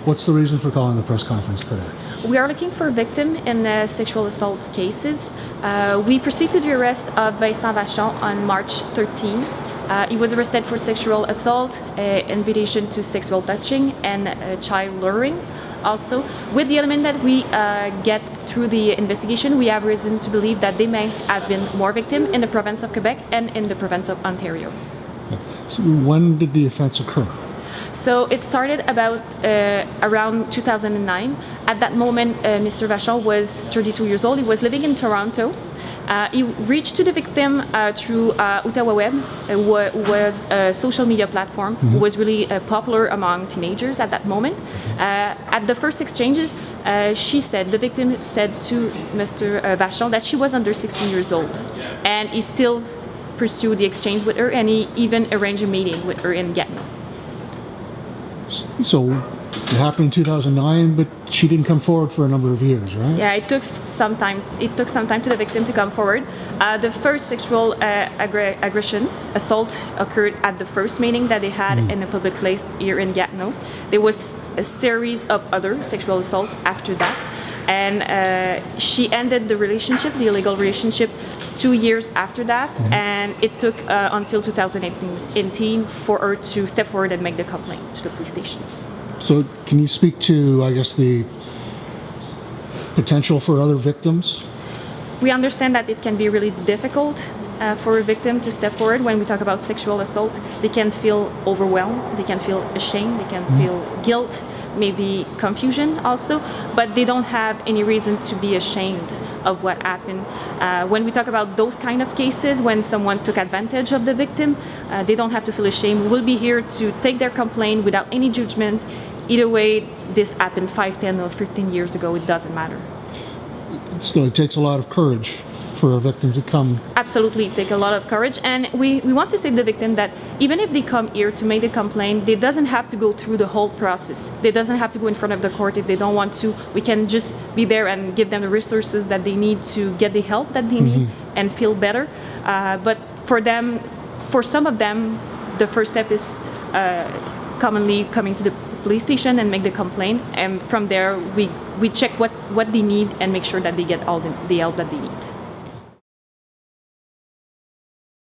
What's the reason for calling the press conference today? We are looking for a victim in sexual assault cases. We proceeded to the arrest of Vincent Vachon on March 13. He was arrested for sexual assault, invitation to sexual touching, and child luring. Also, with the element that we get through the investigation, we have reason to believe that they may have been more victims in the province of Quebec and in the province of Ontario. So when did the offense occur? So it started about around 2009. At that moment, Mr. Vachon was 32 years old. He was living in Toronto. He reached to the victim through Ottawa Web, who was a social media platform, who was really popular among teenagers at that moment. At the first exchanges, the victim said to Mr. Vachon that she was under 16 years old, and he still pursued the exchange with her, and he even arranged a meeting with her in Gatineau. So it happened in 2009, but she didn't come forward for a number of years, right? Yeah, it took some time. It took some time to the victim to come forward. The first sexual assault occurred at the first meeting that they had in a public place here in Gatineau. There was a series of other sexual assault after that, and she ended the relationship, the illegal relationship, 2 years after that, and it took until 2018 for her to step forward and make the complaint to the police station. So can you speak to, I guess, the potential for other victims? We understand that it can be really difficult for a victim to step forward. When we talk about sexual assault, they can feel overwhelmed, they can feel ashamed, they can feel guilt, maybe confusion also, but they don't have any reason to be ashamed of what happened. When we talk about those kind of cases, when someone took advantage of the victim, they don't have to feel ashamed. We'll be here to take their complaint without any judgment. Either way, this happened 5, 10, or 15 years ago, it doesn't matter. Still, it takes a lot of courage for a victim to come. Absolutely, it takes a lot of courage, and we want to say to the victim that even if they come here to make the complaint, they doesn't have to go through the whole process. They doesn't have to go in front of the court if they don't want to. We can just be there and give them the resources that they need to get the help that they need and feel better. But for some of them, the first step is commonly coming to the police station and make the complaint, and from there we check what they need and make sure that they get all the help that they need.